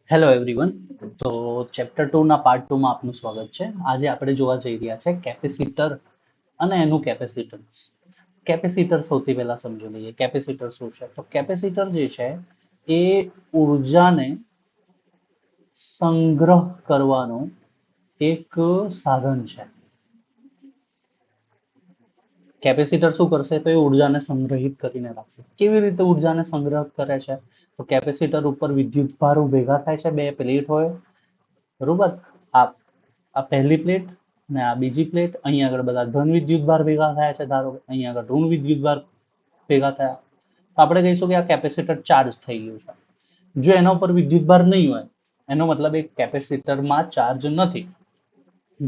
Hello everyone. તો chapter 2 ના part 2 માં આપનું સ્વાગત છે. આજે આપણે જોવા જઈ રહ્યા છે કેપેસિટર અને એનું કેપેસિટન્સ. કેપેસિટર સૌથી પહેલા સમજી લઈએ કેપેસિટર શું છે. તો કેપેસિટર જે છે એ ઉર્જાને સંગ્રહ કરવાનું એક સાધન છે. કેપેસિટર શું કરશે તો એ ઉર્જાને સંગ્રહિત કરીને રાખશે. કેવી રીતે ઉર્જાને સંગ્રહ કરે છે? તો કેપેસિટર ઉપર વિદ્યુત ભારો ભેગા થાય છે, બે પ્લેટ હોય, બરોબર. આ આ પહેલી પ્લેટ ને આ બીજી પ્લેટ, અહીંયા આગળ બધા ધન વિદ્યુત ભાર ભેગા થયા છે. ધારો કે અહીંયા આગળ ઋણ વિદ્યુત ભાર ભેગા થયા, તો આપણે કહીશું કે આ કેપેસિટર ચાર્જ થઈ ગયું છે. જો એના ઉપર વિદ્યુત ભાર નહીં હોય, એનો મતલબ એક કેપેસિટરમાં ચાર્જ નથી.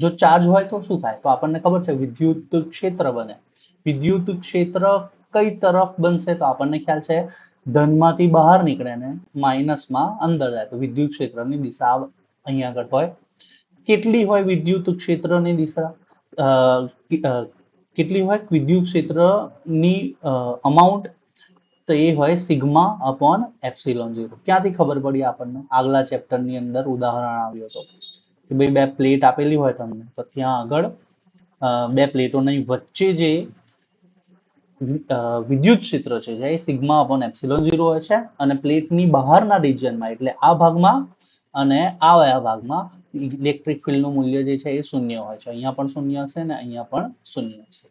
જો ચાર્જ હોય તો શું થાય? તો આપણને ખબર છે વિદ્યુત ક્ષેત્ર બને. વિદ્યુત ક્ષેત્ર કઈ તરફ બનશે? તો આપણને ખ્યાલ છે ધનમાંથી બહાર નીકળે ને માઇનસમાં અંદર જાય, તો વિદ્યુત ક્ષેત્રની દિશા અહીંયા આગળ હોય. કેટલી હોય વિદ્યુત ક્ષેત્રની દિશા? કેટલી હોય વિદ્યુત ક્ષેત્રની અમાઉન્ટ? તો એ હોય સિગ્મા અપોન એપ્સિલોન 0. ક્યાંથી ખબર પડી આપણને? આગલા ચેપ્ટરની અંદર ઉદાહરણ આવ્યું હતું કે ભાઈ બે પ્લેટ આપેલી હોય તમને, તો ત્યાં આગળ બે પ્લેટોની વચ્ચે જે વિદ્યુત ક્ષેત્ર છે એ સિગ્મા અપોન એપ્સિલોન 0 હોય છે, અને પ્લેટની બહારના રિજિયનમાં એટલે આ ભાગમાં અને આ ભાગમાં ઇલેક્ટ્રિક ફિલ્ડનું મૂલ્ય જે છે એ શૂન્ય હોય છે. અહીંયા પણ શૂન્ય હશે ને અહીંયા પણ શૂન્ય હશે.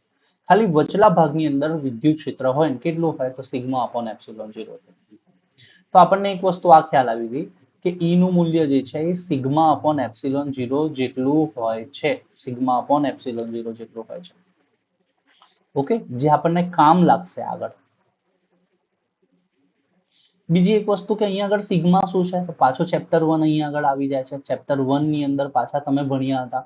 ખાલી વચલા ભાગની અંદર વિદ્યુત ક્ષેત્ર હોય ને કેટલું હોય? તો સિગ્મા અપોન એપ્સિલોન 0. તો આપણને એક વસ્તુ આ ખ્યાલ આવી ગઈ કે ઈ નું મૂલ્ય જે છે એ સિગ્મા અપોન એપ્સિલોન 0 જેટલું હોય છે. સિગ્મા અપોન એપ્સિલોન 0 જેટલું હોય છે. ઓકે, જે આપણને કામ લાગશે આગળ. બીજી એક વસ્તુ કે અહીંયા આગળ સિગ્મા શું છે? તો પાછો ચેપ્ટર 1 અહીંયા આગળ આવી જાય છે. ચેપ્ટર 1 ની અંદર પાછા તમે ભણ્યા હતા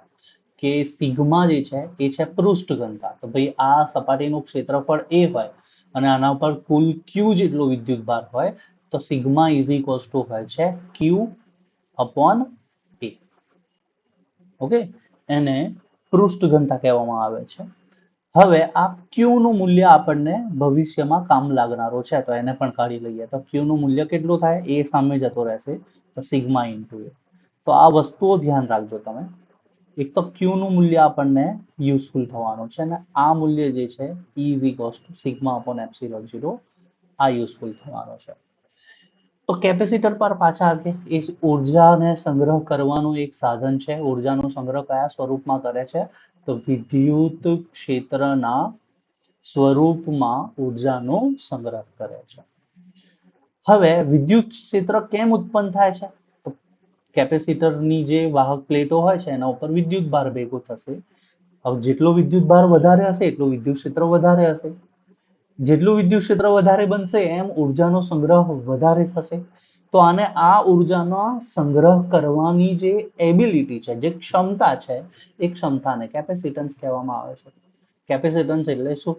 કે સિગ્મા જે છે એ છે પૃષ્ઠ ઘનતા. તો ભાઈ આ સપાટીનું ક્ષેત્રફળ એ હોય અને આના ઉપર કુલ ક્યુ જેટલો વિદ્યુત ભાર હોય, તો સિગ્મા ઇઝ ઇક્વલ્સ ટુ હોય છે ક્યુ અપોન એ. ઓકે, એને પૃષ્ઠ ઘનતા કહેવામાં આવે છે. હવે આ ક્યુ નું મૂલ્ય આપણને ભવિષ્યમાં કામ લાગનારો છે, તો એને પણ કાઢી લઈએ. તો ક્યુ નું મૂલ્ય કેટલું થાય? એ સામે જતો રહેશે, તો સિગ્મા ઇન્ટુ એ. તો આ વસ્તુઓ ધ્યાન રાખજો તમે. એક તો ક્યુ નું મૂલ્ય આપણને યુઝફુલ થવાનું છે, અને આ મૂલ્ય જે છે is equals to sigma upon epsilon 0 આ યુઝફુલ થવાનો છે. તો કેપેસિટર પર પાછા આવીએ. એ ઉર્જાને સંગ્રહ કરવાનું એક સાધન છે. ઉર્જાનો સંગ્રહ કયા સ્વરૂપમાં કરે છે? તો વિદ્યુત ક્ષેત્રના સ્વરૂપમાં ઉર્જાનો સંગ્રહ કરે છે. હવે વિદ્યુત ક્ષેત્ર કેમ ઉત્પન્ન થાય છે? તો કેપેસિટરની જે વાહક પ્લેટો હોય છે એના ઉપર વિદ્યુત ભાર ભેગો થશે. હવે જેટલો વિદ્યુત ભાર વધારે હશે એટલું વિદ્યુત ક્ષેત્ર વધારે હશે. જેટલું વિદ્યુત ક્ષેત્ર વધારે બનશે એમ ઉર્જાનો સંગ્રહ વધારે થશે. તો આને આ ઉર્જાનો સંગ્રહ કરવાની જે એબિલિટી છે, જે ક્ષમતા છે, એ ક્ષમતાને કેપેસિટન્સ કહેવામાં આવે છે. કેપેસિટન્સ એટલે શું?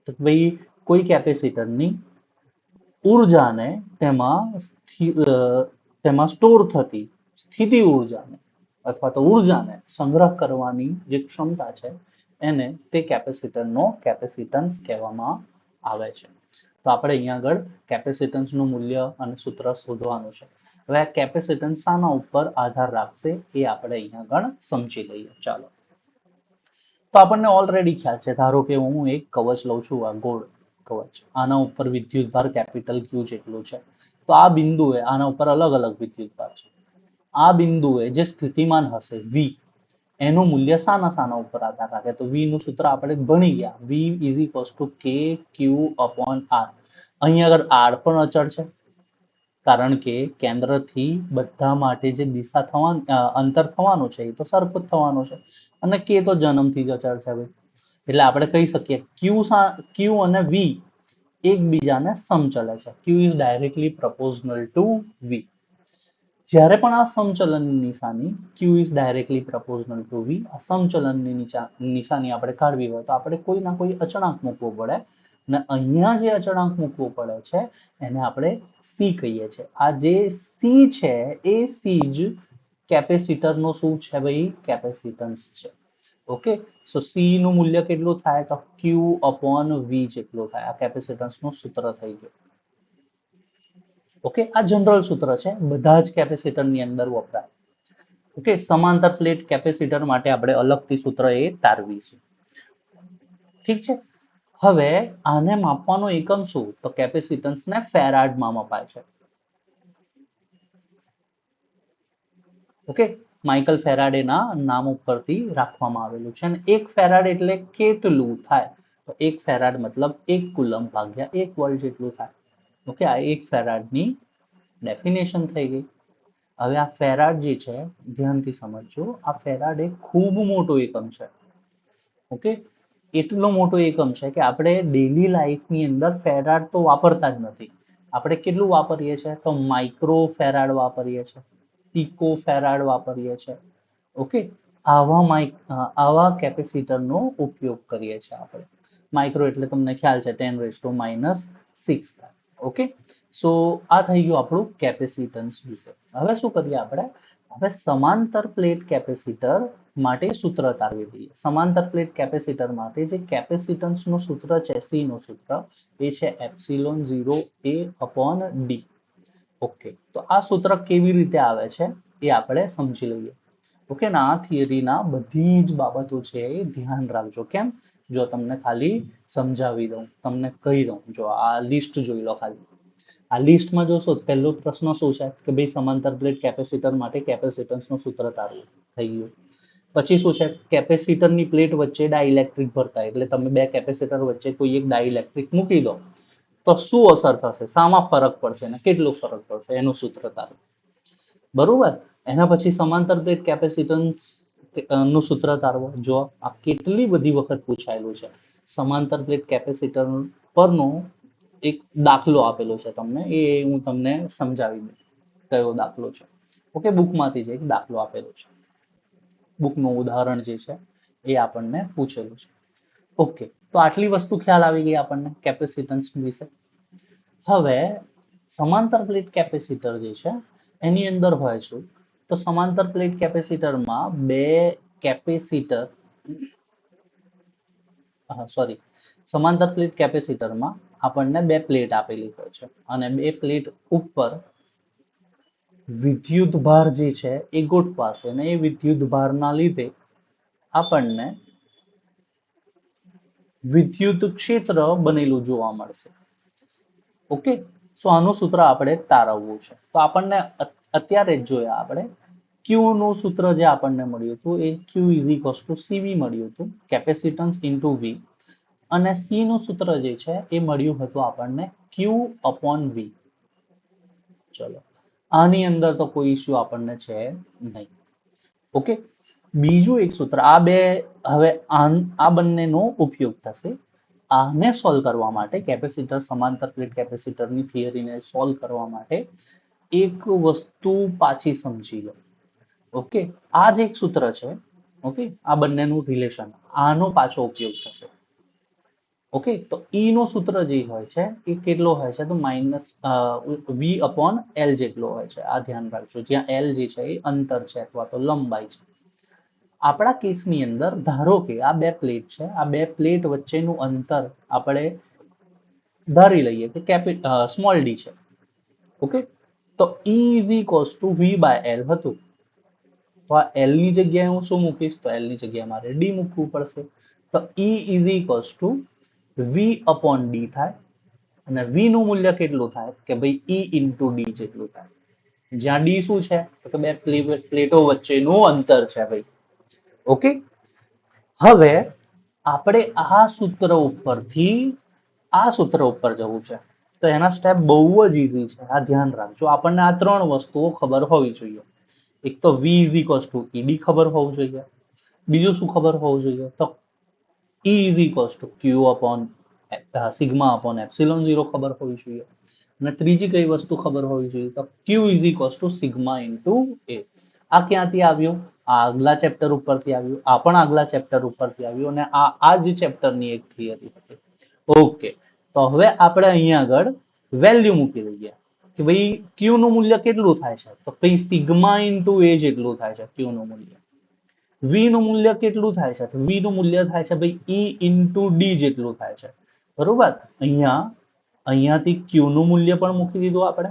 તો ભાઈ કોઈ કેપેસિટરની ઉર્જાને તેમાં સ્ટોર થતી સ્થિતિ ઉર્જાને અથવા તો ઉર્જાને સંગ્રહ કરવાની જે ક્ષમતા છે એને તે કેપેસિટરનો કેપેસિટન્સ કહેવામાં આવે છે. તો આપણે અહીંયા આગળ કેપેસિટન્સનું મૂલ્ય અને સૂત્ર શોધવાનું છે. હવે આ કેપેસિટન્સ શાના ઉપર આધાર રાખશે એ આપણે અહીંયા આગળ સમજી લઈએ. ચાલો, તો આપણને ઓલરેડી ખ્યાલ છે. ધારો કે હું એક કવચ લઉં છું, આ ગોળ કવચ, આના ઉપર વિદ્યુત ભાર કેપિટલ ક્યુ જેટલું છે. તો આ બિંદુએ આના ઉપર અલગ અલગ વિદ્યુત ભાર છે. આ બિંદુએ જે સ્થિતિમાન હશે વી, એનું મૂલ્ય શાના ઉપર આધાર રાખે? તો વી નું સૂત્ર આપણે ભણી ગયા. વી ઇઝ ઇક્વલ્સ ટુ કે ક્યુ અપોન આર. અહીં આગળ આર પણ અચળ છે, કારણ કે કેન્દ્રથી બધા માટે જે દિશા થવાનું અંતર થવાનું છે એ તો સરખું જ થવાનું છે, અને કે તો જન્મથી જ અચળ છે. એટલે આપણે કહી શકીએ ક્યુ અને વી એકબીજાને સમચલે છે. ક્યુ ઇઝ ડાયરેક્ટલી પ્રપોઝનલ ટુ વી. જ્યારે પણ આ સમચલનની નિશાની ક્યુ ઇઝ ડાયરેક્ટલી પ્રપોઝનલ ટુ વી, આ સમચલનની નિશાની આપણે કાઢવી હોય તો આપણે કોઈ ના કોઈ અચળાંક મૂકવો પડે, અને અહીંયા જે અચળાંક મૂકવો પડે છે એને આપણે સી કહીએ છીએ. આ જે સી છે એ સી જ કેપેસિટરનો શું છે ભાઈ? કેપેસિટન્સ છે. ઓકે, સો સી નું મૂલ્ય કેટલું થાય? તો ક્યુ અપોન વી જેટલું થાય. આ કેપેસિટન્સ નું સૂત્ર થઈ ગયું. ઓકે, આ જનરલ સૂત્ર છે, બધા જ કેપેસિટરની અંદર વપરાય. ઓકે, સમાંતર પ્લેટ કેપેસિટર માટે આપણે અલગથી સૂત્ર એ તારવીશું. ઠીક છે. હવે આને માપવાનો એકમ શું? તો કેપેસિટન્સને ફેરાડમાં મપાય છે. ઓકે, માઇકલ ફેરાડેના નામ ઉપરથી રાખવામાં આવેલું છે. અને એક ફેરાડ એટલે કેટલું થાય? તો એક ફેરાડ મતલબ 1 કુલમ ભાગ્યા 1 વોલ્ટ જેટલું થાય. ઓકે, આ એક ફેરાડની ડેફિનેશન થઈ ગઈ. હવે આ ફેરાડ જે છે, ધ્યાનથી સમજજો, આ ફેરાડ એક ખૂબ મોટો એકમ છે. ઓકે, એટલો મોટો એકમ છે કે આપણે ડેલી લાઈફની અંદર ફેરાડ તો વાપરતા જ નથી. આપણે કેટલું વાપરીએ છીએ? તો માઇક્રો ફેરાડ વાપરીએ છીએ, પિકો ફેરાડ વાપરીએ છીએ. ઓકે, આવા કેપેસિટરનો ઉપયોગ કરીએ છીએ આપણે. માઇક્રો એટલે તમને ખ્યાલ છે 10⁻⁶ થાય. ઓકે, સો આ થઈ ગયું આપણું કેપેસિટન્સ વિશે. હવે શું કરીએ આપણે? હવે સમાંતર પ્લેટ કેપેસિટર માટે સૂત્ર તારવી દઈએ. સમાંતર પ્લેટ કેપેસિટર માટે જે કેપેસિટન્સનું સૂત્ર છે, સી નું સૂત્ર, એ છે ε0 A/d. ઓકે, તો આ સૂત્ર કેવી રીતે આવે છે એ આપણે સમજી લઈએ. ઓકે, ના આ થિયરીના બધી જ બાબતો છે એ ધ્યાન રાખજો. કેમ? જો તમને ખાલી સમજાવી દઉં, તમને કહી દઉં, જો આ લિસ્ટ જોઈ લો ખાલી. આ લિસ્ટમાં જોશો પહેલો પ્રશ્ન શું છે કે ભાઈ સમાંતર પ્લેટ કેપેસિટર માટે કેપેસિટન્સનું સૂત્ર તારવું. થઈ ગયું. પછી શું છે? કેપેસિટરની પ્લેટ વચ્ચે ડાઇલેક્ટ્રિક ભરતા, એટલે તમે બે કેપેસિટર વચ્ચે કોઈ એક ડાઇલેક્ટ્રિક મૂકી દો તો શું અસર થશે, શામાં ફરક પડશે ને કેટલો ફરક પડશે, એનું સૂત્ર તારવું. બરોબર. એના પછી સમાંતર પ્લેટ કેપેસિટન્સ નું સૂત્ર તારવો. જો આ કેટલી બધી વખત પૂછાયેલું છે. સમાંતર પ્લેટ કેપેસિટર પરનો એક દાખલો આપેલો છે તમને, એ હું તમને સમજાવી દઉં કયો દાખલો છે. ઓકે, બુકમાંથી જ એક દાખલો આપેલો છે, બુકનું ઉદાહરણ જે છે એ આપણને પૂછેલું છે. ઓકે, તો આટલી વસ્તુ ખ્યાલ આવી ગઈ આપણને કેપેસિટન્સ વિશે. હવે સમાંતર પ્લેટ કેપેસિટર જે છે એની અંદર હોય શું? તો સમાંતર પ્લેટ કેપેસિટરમાં બે કેપેસિટર સોરી સમાંતર પ્લેટ કેપેસિટરમાં આપણને બે પ્લેટ આપેલી હોય છે અને બે પ્લેટ ઉપર વિદ્યુત ભાર જે છે એ ગોઠવાશે અને એ વિદ્યુત ભારના લીધે આપણને વિદ્યુત ક્ષેત્ર બનેલું જોવા મળશે. ઓકે, સો આનું સૂત્ર આપણે તારવવું છે. તો આપણને અત્યારે જ જોયા આપણે ક્યુ નું સૂત્ર જે આપણને મળ્યું હતું એ ક્યુ ઇઝ ઇક્વલ્સ ટુ સીવી મળ્યું હતું, કેપેસિટન્સ ઇન્ટુ વી. અને સી નું સૂત્ર જે છે એ મળ્યું હતું આપણને ક્યુ અપોન વી. ચલો, આની અંદર તો કોઈ ઇસ્યુ આપણને છે નહીં. ઓકે, બીજું એક સૂત્ર, આ બે હવે આ બંનેનો ઉપયોગ થશે આને સોલ્વ કરવા માટે. કેપેસિટર સમાંતર પ્લેટ કેપેસિટરની થિયરીને સોલ્વ કરવા માટે એક વસ્તુ પાછી સમજી લો. ઓકે, આ જે એક સૂત્ર છે, ઓકે, આ બંનેનું રિલેશન, આનો પાછો ઉપયોગ થશે. ઓકે, તો ઈ નો સૂત્ર જે હોય છે એ કેટલો હોય છે? તો V/L જેટલો હોય છે. આ ધ્યાન રાખજો, જ્યાં L જે છે એ અંતર છે અથવા તો લંબાઈ છે. આપણા કેસની અંદર ધારો કે આ બે પ્લેટ છે, આ બે પ્લેટ વચ્ચેનું અંતર આપણે ધારી લઈએ કે સ્મોલ ડી છે. ઓકે, તો E is equals two V/L હતું. તો આ L ની જગ્યાએ હું શું મૂકીશ? તો L ની જગ્યાએ મારે D મૂકવું પડશે. તો E is equals two V/D થાય. અને V નું મૂલ્ય કેટલું થાય કે ભાઈ E ઇન્ટુ D જેટલું થાય. જ્યાં D શું છે? તો કે બે પ્લેટો વચ્ચેનું અંતર છે ભાઈ. ઓકે, હવે આપણે આ સૂત્ર ઉપરથી આ સૂત્ર ઉપર જવું છે. તો એના સ્ટેપ બહુ જ ઈઝી છે. આ ધ્યાન રાખજો, આપણને આ ત્રણ વસ્તુઓ ખબર હોવી જોઈએ. એક તો V is equals two ED ખબર હોવું જોઈએ. બીજું શું ખબર હોવું જોઈએ? તો E is equals two Q upon sigma upon epsilon 0 ખબર હોવી જોઈએ. અને ત્રીજી કઈ વસ્તુ ખબર હોવી જોઈએ? તો Q is equals to sigma into A. આ ક્યાંથી આવ્યું? આ આગલા ચેપ્ટર ઉપરથી આવ્યું, આ પણ આગલા ચેપ્ટર ઉપરથી આવ્યું, અને આ જ ચેપ્ટરની એક થિયરી હતી. ઓકે, તો હવે આપણે અહીંયા આગળ વેલ્યુ મૂકી દઈએ કે ભાઈ Q નું મૂલ્ય કેટલું થાય છે? તો ભાઈ સિગ્મા ઇન્ટુ A જેટલું થાય છે Q નું મૂલ્ય. V નું મૂલ્ય કેટલું થાય છે? V નું મૂલ્ય થાય છે ભાઈ E ઇન્ટુ D જેટલું થાય છે. બરોબર, અહીંયાથી Q નું મૂલ્ય પણ મૂકી દીધું આપણે,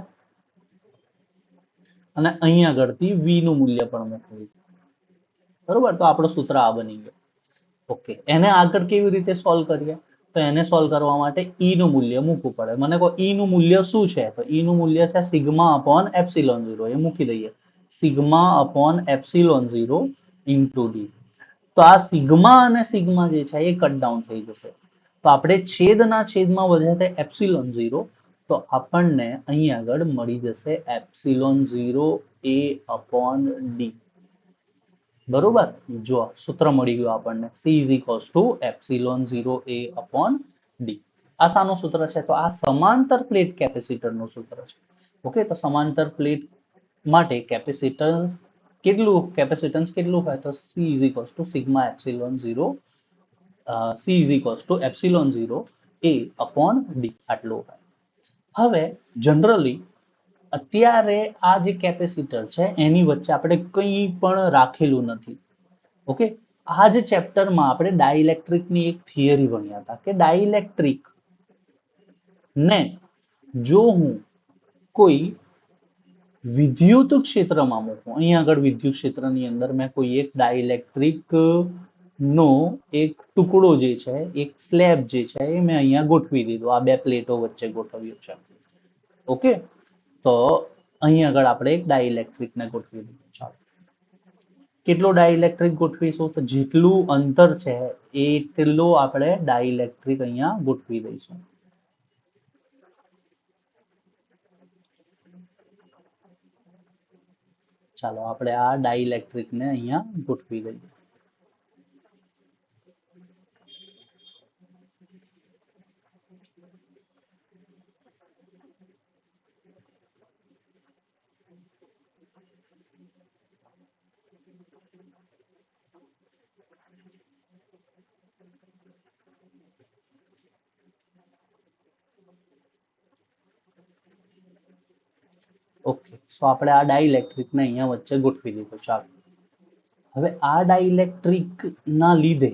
અને અહીંયા આગળથી v નું મૂલ્ય પણ મૂકવું, બરોબર. તો આપણો સૂત્ર આ બની ગયો. ઓકે, એને આગળ કેવી રીતે સોલ્વ કરીએ? તો એને સોલ્વ કરવા માટે ઈ નું મૂલ્ય મૂકવું પડે. મને કહો ઈ નું મૂલ્ય શું છે? તો ઈ નું મૂલ્ય છે સિગ્મા અપોન એપ્સિલોન 0. એ મૂકી દઈએ, sigma upon epsilon 0 into D. તો આ સિગ્મા અને સિગ્મા જે છે એ કટ ડાઉન થઈ જશે. તો આપણે છેદના છેદમાં વધે છે એપ્સિલોન 0. તો આપણને અહીં આગળ મળી જશે એપ્સિલોન 0 એ અપોન ડી. બરોબર. જો સૂત્ર મળી ગયું આપણને, C is equals two epsilon 0 A upon D. આ શાનું સૂત્ર છે? તો આ સમાંતર પ્લેટ કેપેસિટરનું સૂત્ર છે. ઓકે, તો સમાંતર પ્લેટ માટે કેપેસિટર કેટલું, કેપેસિટન્સ કેટલું હોય? તો C is equals to sigma epsilon 0, C is equals two epsilon 0 A upon D આટલું હોય. હવે જનરલી અત્યારે આ જે કેપેસિટર છે એની વચ્ચે આપણે કંઈ પણ રાખેલું નથી. ઓકે, આ જ ચેપ્ટરમાં આપણે ડાઇલેક્ટ્રિકની એક થિયરી ભણ્યા હતા કે ડાઇલેક્ટ્રિક ને જો હું કોઈ વિદ્યુત ક્ષેત્રમાં મૂકું, અહીંયા આગળ વિદ્યુત ક્ષેત્રની અંદર મેં કોઈ એક ડાઇલેક્ટ્રિક નો એક ટુકડો જે છે, એક સ્લેબ જે છે એ મેં અહીંયા ગોઠવી દીધો, આ બે પ્લેટો વચ્ચે ગોઠવ્યું છે. ઓકે, તો અહીં આગળ આપણે એક ડાઇલેક્ટ્રિક ને ગોઠવી દીધું. ચાલો, કેટલો ડાઇલેક્ટ્રિક ગોઠવીશું? તો જેટલું અંતર છે એટલો આપણે ડાઇલેક્ટ્રિક અહીંયા ગોઠવી દઈશું. ચાલો આપણે આ ડાઇલેક્ટ્રિક ને અહીંયા ગોઠવી દઈએ. ઓકે, સો આપણે આ ડાઇલેક્ટ્રિક ને અહીંયા વચ્ચે ગોઠવી દીધું. ચાલો, હવે આ ડાઇલેક્ટ્રિક ના લીધે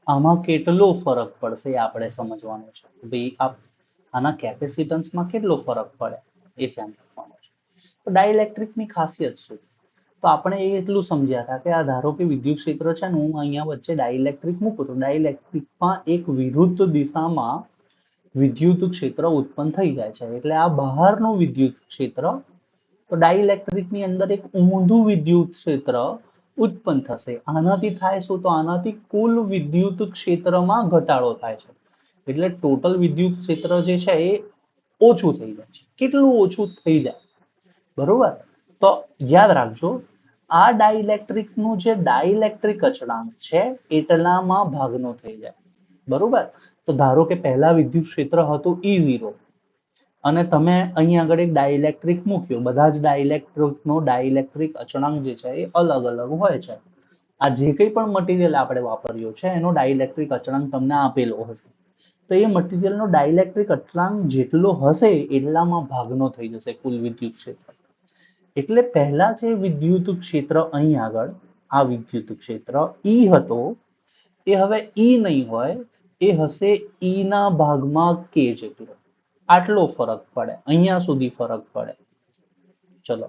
આમાં કેટલો ફરક પડશે એ આપણે સમજવાનું છે. ભાઈ આના કેપેસિટન્સમાં કેટલો ફરક પડે એ ધ્યાન રાખવાનું છે. તો ડાઇલેક્ટ્રિકની ખાસિયત શું? તો આપણે એ એટલું સમજ્યા હતા કે આ ધારો કે વિદ્યુત ક્ષેત્ર છે ને, હું અહીંયા વચ્ચે ડાઇલેક્ટ્રિક મૂકું તો ડાઇલેક્ટ્રિકમાં એક વિરુદ્ધ દિશામાં વિદ્યુત ક્ષેત્ર ઉત્પન્ન થઈ જાય છે. એટલે આ બહારનું વિદ્યુત ક્ષેત્ર, તો ડાઇલેક્ટ્રિકની અંદર એક ઊંધું વિદ્યુત ક્ષેત્ર ઉત્પન્ન થશે. આનાથી થાય શું? તો આનાથી કુલ વિદ્યુત ક્ષેત્રમાં ઘટાડો થાય છે. એટલે ટોટલ વિદ્યુત ક્ષેત્ર જે છે એ ઓછું થઈ જાય છે. કેટલું ઓછું થઈ જાય? બરોબર. તો યાદ રાખજો, આ ડાઇલેક્ટ્રિકનું જે ડાઇલેક્ટ્રિક અચળાંક છે એટલામાં ભાગનો થઈ જાય. બરોબર. તો ધારો કે પહેલા વિદ્યુત ક્ષેત્ર હતું E0 અને તમે અહીંયા આગળ એક ડાઇલેક્ટ્રિક મૂક્યો. બધા જ ડાઇલેક્ટ્રિકનો ડાઇલેક્ટ્રિક અચળાંક જે છે એ અલગ અલગ હોય છે. આ જે કંઈ પણ મટીરિયલ આપણે વાપર્યો છે એનો ડાઇલેક્ટ્રિક અચળાંક તમને આપેલો હશે. તો એ મટીરિયલનો ડાઇલેક્ટ્રિક અચળાંક જેટલો હશે એટલામાં ભાગનો થઈ જશે કુલ વિદ્યુત ક્ષેત્ર. એટલે પહેલા જે વિદ્યુત ક્ષેત્ર અહીં આગળ આ વિદ્યુત ક્ષેત્ર E હતો એ હવે E નહીં હોય, એ હશે E ના ભાગમાં K જેટલો. આટલો ફરક પડે, અહીંયા સુધી ફરક પડે. ચલો,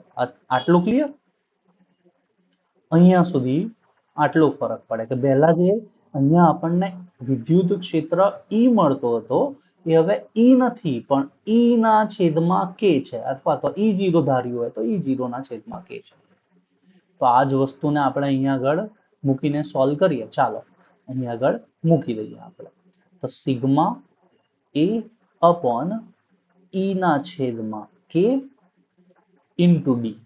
આટલું ક્લિયર? અહીંયા સુધી આટલો ફરક પડે કે પહેલા જે અહીંયા આપણને વિદ્યુત ક્ષેત્ર E મળતો હતો એ હવે E નથી, પણ E ના છેદમાં K છે, અથવા તો E0 ધાર્યું હોય તો E0 ના છેદમાં K છે. તો આ જ વસ્તુને આપણે અહીંયા આગળ મૂકીને સોલ્વ કરીએ. ચાલો અહીંયા આગળ મૂકી દઈએ આપણે. તો સિગ્મા A અપોન E ના છેદમાં K ઇન્ટુ ડી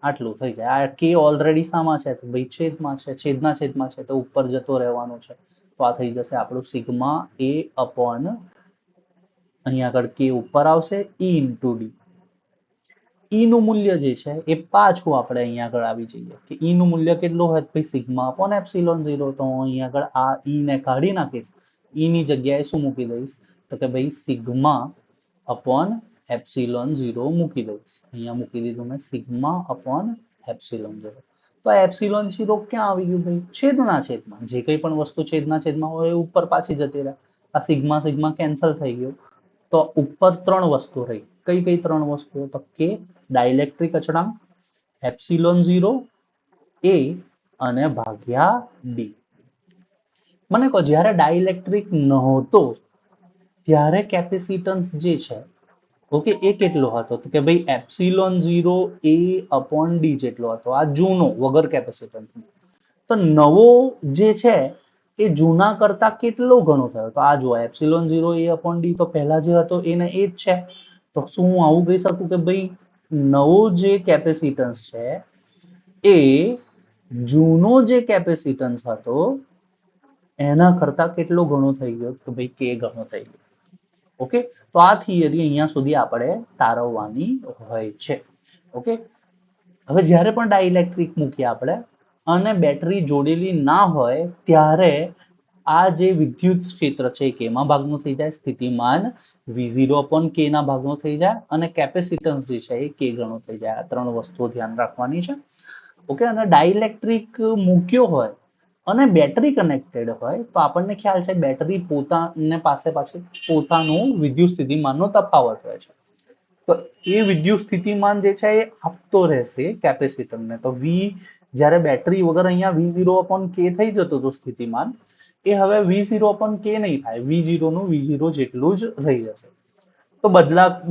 આટલું થઈ જાય. આ K ઓલરેડી શામાં છે? તો ભાઈ છેદમાં છે, છેદના છેદમાં છે, તો ઉપર જતો રહેવાનો છે. તો આ થઈ જશે આપણું સિગ્મા A અપોન, અહીંયા આગળ K ઉપર આવશે, E ઇન્ટુ ડી. E નું મૂલ્ય જે છે એ પાછું આપણે અહીંયા આગળ આવી જઈએ કે E નું મૂલ્ય કેટલું હોય? ભાઈ સિગ્મા અપોન એપ્સિલોન 0. તો હું અહીંયા આગળ આ E ને કાઢી નાખીશ, E ની જગ્યાએ શું મૂકી દઈશ? તો કે ભાઈ સિગ્મા અપોન એપ્સિલોન 0 મૂકી દઈશ. અહીંયા મૂકી દીધું મેં, સિગ્મા અપોન એપ્સિલોન 0. તો આ એપ્સિલોન 0 ક્યાં આવી ગયું ભાઈ? છેદના છેદમાં. જે કંઈ પણ વસ્તુ છેદના છેદમાં હોય એ ઉપર પાછી જતી રહે. આ સિગ્મા સિગ્મા કેન્સલ થઈ ગયું. તો ઉપર ત્રણ વસ્તુ રહી. કઈ કઈ ત્રણ વસ્તુઓ? તો કે ડાઇલેક્ટ્રિક અચળાંક, એપ્સિલોન 0 એ અને ભાગ્યા ડી. મને કહો જ્યારે ડાઇલેક્ટ્રિક નહોતો ત્યારે કેપેસિટન્સ જે છે ઓકે એ કેટલો હતો તો કે ભાઈ એપ્સિલોન 0 એ અપોન ડી જેટલો હતો, આ જૂનો વગર કેપેસિટન્સ. તો નવો જે છે એ જૂના કરતા કેટલો ઘણો થયો તો આ જુઓ એપ્સિલોન 0 એ અપોન ડી તો પહેલા જે હતો એને એ જ છે. તો શું હું આવું કહી શકું કે ભાઈ નવો જે કેપેસિટન્સ છે એ જૂનો જે કેપેસિટન્સ હતો એના કરતા કેટલો ઘણો થઈ ગયો તો ભાઈ કે ઘણો થઈ ગયો. ઓકે, તો આ થિયરી અહીંયા સુધી આપણે તારવવાની હોય છે. ઓકે, હવે જ્યારે પણ ડાઇલેક્ટ્રિક મૂકીએ આપણે અને બેટરી જોડેલી ના હોય ત્યારે આ જે વિદ્યુત ક્ષેત્ર છે એ કેમાં ભાગનું થઈ જાય, સ્થિતિમાન V0 અપોન કે ના ભાગનો થઈ જાય અને કેપેસિટન્સ જે છે એ કે ગણો થઈ જાય. આ ત્રણ વસ્તુઓ ધ્યાન રાખવાની છે. ઓકે, અને ડાઇલેક્ટ્રિક મૂક્યો હોય અને બેટરી કનેક્ટેડ હોય તો આપણને ખ્યાલ છે બેટરી પોતાને પાસે પાછી પોતાનું વિદ્યુત સ્થિતિમાનનો તફાવત હોય છે. તો એ વિદ્યુત સ્થિતિમાન જે છે એ આપતો રહેશે કેપેસિટરને. તો વી જ્યારે બેટરી વગર અહીંયા V0 અપોન કે થઈ જતું હતું સ્થિતિમાન એ હવે V0 અપોન કે નહીં થાય, V0 નું V0 જેટલું જ રહી જશે. તો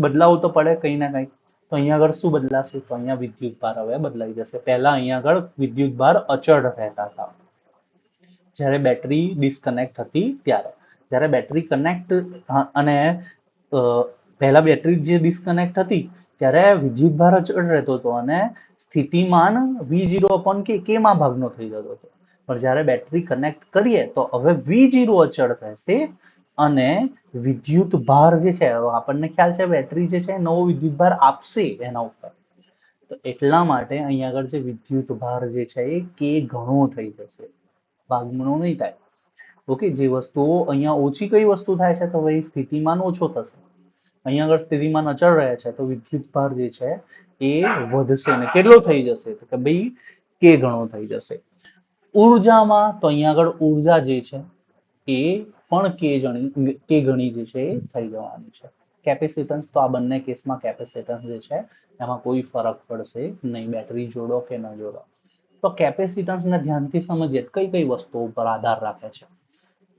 બદલાવ તો પડે કંઈ ના કંઈ. તો અહીંયા આગળ શું બદલાશે તો અહીંયા વિદ્યુત ભાર હવે બદલાઈ જશે. પહેલા અહીંયા આગળ વિદ્યુત ભાર અચળ રહેતા હતા જ્યારે બેટરી ડિસ્કનેક્ટ હતી ત્યારે. જ્યારે બેટરી કનેક્ટ અને પહેલા બેટરી જે ડિસ્કનેક્ટ હતી ત્યારે વિદ્યુત ભાર અચળ રહેતો હતો અને સ્થિતિમાન V0 અપોન કે માં ભાગનો થઈ જતો હતો. પણ જ્યારે બેટરી કનેક્ટ કરીએ તો હવે V0 અચળ રહેશે અને વિદ્યુત ભાર જે છે આપણને ખ્યાલ છે બેટરી જે છે નવો વિદ્યુત ભાર આપશે એના ઉપર. તો એટલા માટે અહીંયા આગળ જે વિદ્યુત ભાર જે છે એ કે ઘણો થઈ જશે, ભાગમણો નહીં થાય. ઓકે, જે વસ્તુઓ અહીંયા ઓછી કઈ વસ્તુ થાય છે તો ભાઈ સ્થિતિમાન ઓછો થશે. અહીંયા આગળ સ્થિતિમાન અચળ રહે છે તો વિદ્યુત ભાર જે છે એ વધશે ને કેટલો થઈ જશે તો કે ભાઈ કે ઘણો થઈ જશે. ઉર્જામાં તો અહીંયા આગળ ઉર્જા જે છે એ પણ કે ગણી જે છે એ થઈ જવાની છે. કેપેસિટન્સ તો આ બંને કેસમાં કેપેસિટન્સ જે છે એમાં કોઈ ફરક પડશે નહીં, બેટરી જોડો કે ન જોડો. તો કેપેસિટન્સને ધ્યાનથી સમજીએ કઈ કઈ વસ્તુઓ ઉપર આધાર રાખે છે.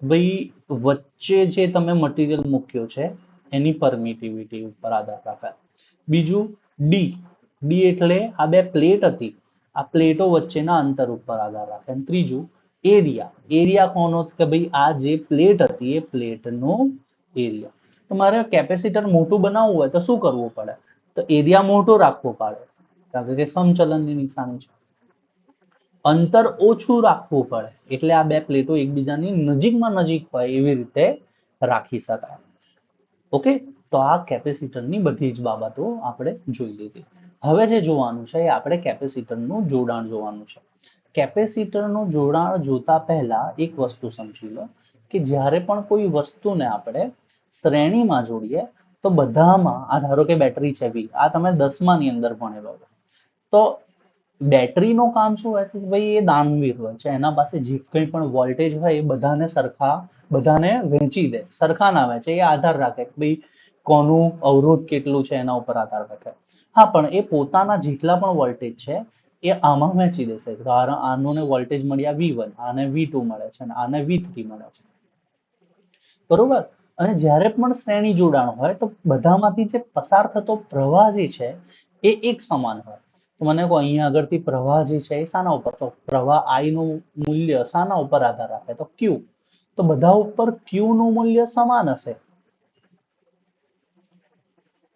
ભાઈ વચ્ચે જે તમે મટીરિયલ મૂક્યો છે એની પરમિટિવિટી ઉપર આધાર રાખે. બીજું ડી એટલે આ બે પ્લેટ હતી, આ પ્લેટો વચ્ચેના અંતર ઉપર આધાર રાખે. અને ત્રીજું એરિયા કોનો કે ભાઈ આ જે પ્લેટ હતી એ પ્લેટનો એરિયા. તો મારે કેપેસિટર મોટું બનાવવું હોય તો શું કરવું પડે તો એરિયા મોટો રાખવો પડે કારણ કે સમચલનની નિશાની છે. અંતર ઓછું રાખવું પડે એટલે આ બે પ્લેટો એકબીજાની નજીકમાં નજીક હોય એવી રીતે રાખી શકાય. ઓકે, તો આ કેપેસિટરની બધી જ બાબતો આપણે જોઈ લીધી. હવે જે જોવાનું છે એ આપણે કેપેસિટરનું જોડાણ જોવાનું છે. કેપેસિટરનું જોડાણ જોતા પહેલા એક વસ્તુ સમજી લો કે જ્યારે પણ કોઈ વસ્તુને આપણે શ્રેણીમાં જોડીએ તો બધામાં આ ધારો કે બેટરી છે V, આ તમે 10માની અંદર ભણેલો છો. તો બેટરીનું કામ શું હોય કે ભાઈ એ દાનવીર હોય છે, એના પાસે જે કંઈ પણ વોલ્ટેજ હોય એ બધાને વહેંચી દે, સરખા ના વહેંચે, એ આધાર રાખે કે ભાઈ કોનું અવરોધ કેટલું છે એના ઉપર આધાર રાખે. હા, પણ એ પોતાના જેટલા પણ વોલ્ટેજ છે એ આમાં વહેંચી દેશે. આનું વોલ્ટેજ મળ્યા V1, આને V2 મળે છે અને આને V3 મળે છે, બરોબર. અને જ્યારે પણ શ્રેણી જોડાણ હોય તો બધામાંથી જે પસાર થતો પ્રવાહ જે છે એ એક સમાન હોય. તો મને કહો અહીંયા આગળથી પ્રવાહ જે છે એ શાના ઉપર તો પ્રવાહ I નું મૂલ્ય શાના ઉપર આધાર રાખે તો Q. તો બધા ઉપર Q નું મૂલ્ય સમાન હશે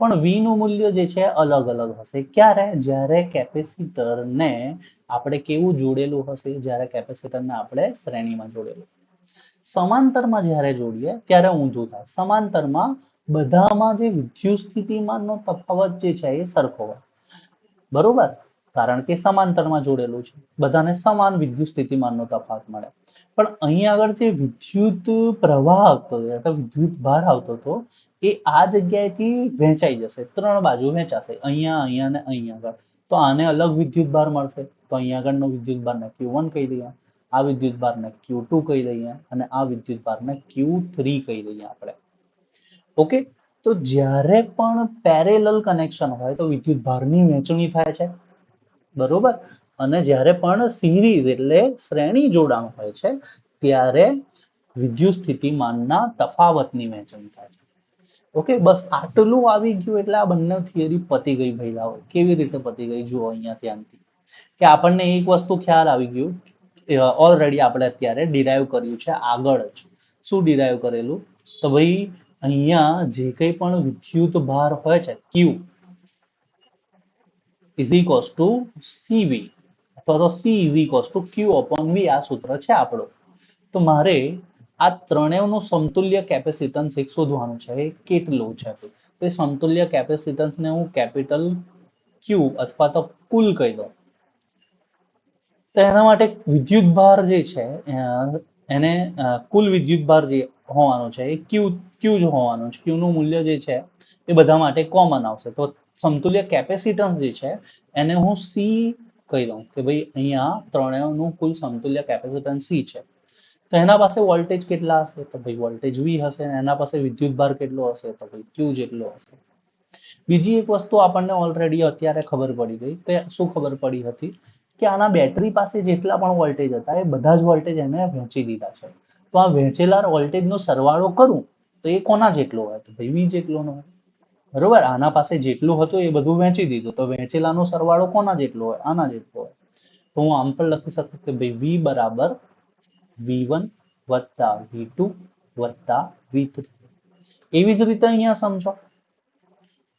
પણ V નું મૂલ્ય જે છે અલગ અલગ હશે. ક્યારે જ્યારે કેપેસિટરને આપણે કેવું જોડેલું હશે જ્યારે કેપેસિટરને આપણે શ્રેણીમાં જોડેલું. સમાંતરમાં જ્યારે જોડીએ ત્યારે ઊંધું થાય. સમાંતરમાં બધામાં જે વિદ્યુત સ્થિતિમાનનો તફાવત જે છે એ સરખો હોય, બરોબર, કારણ કે સમાંતરમાં જોડેલું છે, બધાને સમાન વિદ્યુત સ્થિતિમાનનો તફાવત મળે. પણ અહીંયા આગળ જે વિદ્યુત પ્રવાહ આવતો હતો અથવા વિદ્યુત ભાર આવતો હતો એ આ જગ્યાએથી વહેંચાઈ જશે, ત્રણ બાજુ વહેંચાશે, અહીંયા ને અહીંયા આગળ. તો આને અલગ વિદ્યુત ભાર મળશે. તો અહીંયા આગળનો વિદ્યુત ભારને Q1 કહી દઈએ, આ વિદ્યુત ભારને Q2 કહી દઈએ અને આ વિદ્યુત ભારને Q3 કહી દઈએ આપણે. ઓકે, તો જ્યારે પણ પેરેલલ કનેક્શન હોય તો વિદ્યુત ભારની વહેંચણી થાય છે. બરોબર. અને જ્યારે પણ સિરીઝ એટલે શ્રેણી જોડાણ હોય છે ત્યારે વિદ્યુત સ્થિતિમાનના તફાવતની વહેંચણી થાય છે. ઓકે, બસ આટલું આવી ગયું એટલે આ બંને થિયરી પતી ગઈ ભઈલાઓ. કેવી રીતે પતી ગઈ જુઓ અહીંયા ધ્યાનથી, કે આપણને એક વસ્તુ ખ્યાલ આવી ગયું, ઓલરેડી આપણે અત્યારે ડિરાઈવ કર્યું છે આગળ જ. શું ડિરાઈવ કરેલું? તો ભાઈ અહીંયા જે કંઈ પણ વિદ્યુત ભાર હોય છે Q is equals to CV અથવા તો C is equals to Q upon V, આ સૂત્ર છે આપણું. તો મારે આ ત્રણેયનું સમતુલ્ય કેપેસિટન્સ એક શોધવાનું છે. એ કેટલું છે? તો એ સમતુલ્ય કેપેસિટન્સને હું કેપિટલ ક્યુ અથવા તો કુલ કહી દઉં. તો એના માટે વિદ્યુત ભાર જે છે એને કુલ વિદ્યુત ભાર જે હોવાનો છે એ ક્યુ જ હોવાનો છે. ક્યુ નું મૂલ્ય જે છે એ બધા માટે કોમન આવશે. તો સમતુલ્ય કેપેસિટન્સ જે છે એને હું સી કહી દઉં કે ભાઈ અહીંયા ત્રણેયનું કુલ સમતુલ્ય કેપેસિટન્સ સી છે. તો એના પાસે વોલ્ટેજ કેટલા હશે? તો ભાઈ વોલ્ટેજ વી હશે. એના પાસે વિદ્યુત ભાર કેટલો હશે? તો ભાઈ ક્યુ જેટલો હશે. બીજી એક વસ્તુ આપણને ઓલરેડી અત્યારે ખબર પડી ગઈ. તે શું ખબર પડી હતી? કે આના બેટરી પાસે જેટલા પણ વોલ્ટેજ હતા એ બધા જ વોલ્ટેજ એને વહેંચી દીધા છે. તો આ વહેંચેલા વોલ્ટેજનો સરવાળો કરું તો એ કોના જેટલો હોય? તો ભાઈ વી જેટલો હોય. બરોબર. આના પાસે જેટલું હતું એ બધું વહેંચી દીધું, તો વહેંચેલાનો સરવાળો કોના જેટલો હોય? આના જેટલો હોય. તો હું આમ પણ લખી શકું કે ભાઈ વી બરાબર V1 વત્તા V2 વત્તા V3. એવી જ રીતે અહીંયા સમજો,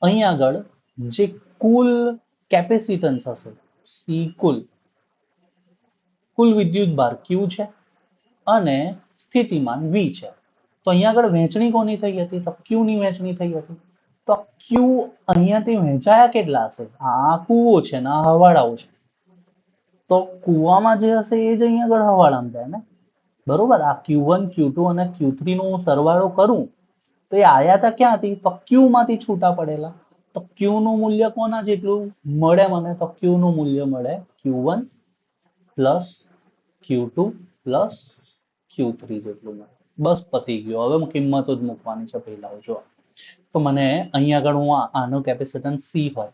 અહીં આગળ જે કુલ કેપેસિટન્સ હશે સી કુલ વિદ્યુત ભાર ક્યુ છે અને સ્થિતિમાન વી છે. તો અહીંયા આગળ વહેંચણી કોની થઈ હતી? તો ક્યુ ની વહેંચણી થઈ હતી. તો ક્યુ અહીંયાથી વહેંચાયા કેટલા હશે? આ કૂવો છે ને આ હવાડાઓ છે. તો કૂવામાં જે હશે એ જ અહીંયા આગળ હવાડામાં જાય ને. બરોબર. આ Q1 Q2 અને Q3 નો સરવાળો કરું તો એ આયા હતા ક્યાંથી? તો Q માંથી છૂટા પડેલા. તો Q નું મૂલ્ય કોના જેટલું મળે મને? તો Q નું મૂલ્ય મળે Q1 plus Q2 plus Q3 જેટલું મળે. બસ પતી ગયો. હવે કિંમતો જ મૂકવાની છે પહેલા. જો તો મને અહીં આગળ હું આનો કેપેસિટન્સ C હોય,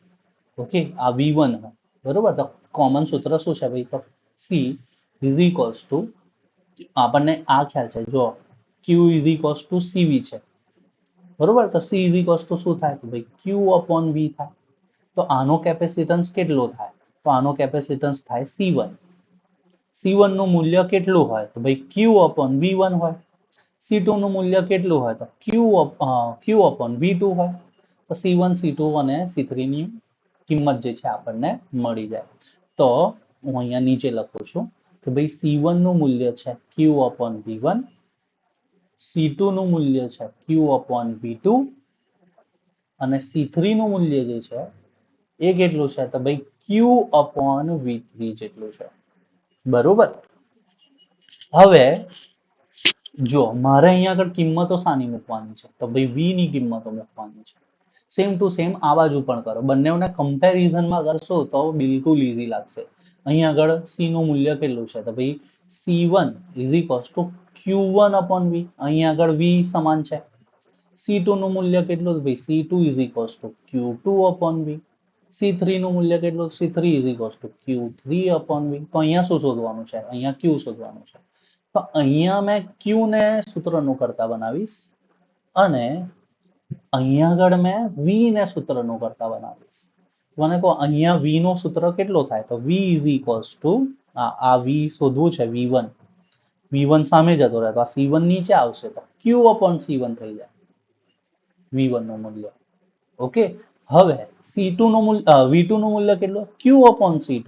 ઓકે, આ V1 હોય, બરોબર. તો કોમન સૂત્ર શું છે ભાઈ? તો C ઇઝ ઇક્વલ્સ ટુ, આપણને આ ખ્યાલ છે જો Q is equals to CV છે, બરોબર. તો C ઇઝ ઇક્વલ્સ ટુ શું થાય? તો ભાઈ Q અપોન V થાય. તો આનો કેપેસિટન્સ કેટલો થાય? તો આનો કેપેસિટન્સ થાય C1. C1 નું મૂલ્ય કેટલું હોય? તો ભાઈ Q અપોન V1 હોય. C2 નું મૂલ્ય કેટલું હોય? તો Q અપોન V2 હોય. તો C1 C2 અને C3 ની કિંમત જે છે આપણને મળી જાય. તો હું અહીંયા નીચે લખું છું કે ભાઈ C1 નું મૂલ્ય છે Q અપોન V1, C2 નું મૂલ્ય છે Q અપોન V2 અને C3 નું મૂલ્ય જે છે એ કેટલું છે? તો ભાઈ Q અપોન V3 જેટલું છે. બરોબર. હવે જો મારે અહીંયા આગળ કિંમતો શાની મૂકવાની છે? તો ભાઈ V ની કિંમતો મૂકવાની છે. સેમ ટુ સેમ આ બાજુ પણ કરો. બંનેને કમ્પેરિઝનમાં કરશો તો બિલકુલ ઈઝી લાગશે. અહીંયા આગળ C નું મૂલ્ય કેટલું છે? તો ભાઈ C1 is equals two Q1 upon V. અહીંયા આગળ V સમાન છે. C2 નું મૂલ્ય કેટલું? ભાઈ C2 is equals two Q2 upon V. C3 નું મૂલ્ય કેટલું? C3 is equals two Q3 upon V. તો અહીંયા શું શોધવાનું છે? અહીંયા Q શોધવાનું છે. તો અહીંયા મેં Q ને સૂત્રનું કરતા બનાવીશ અને અહીંયા આગળ મેં V ને સૂત્રનું કરતા બનાવીશ. મને કહો અહીંયા V નો સૂત્ર કેટલો થાય? તો V ઇઝ ઇક્વલ્સ ટુ આ V શોધવું છે V1. V1 સામે જતો રહે તો આ C1 નીચે આવશે તો Q અપોન C1 થઈ જાય V1 નું મૂલ્ય. ઓકે. હવે C2 નું મૂલ્ય V2 નું મૂલ્ય કેટલું? Q upon C2.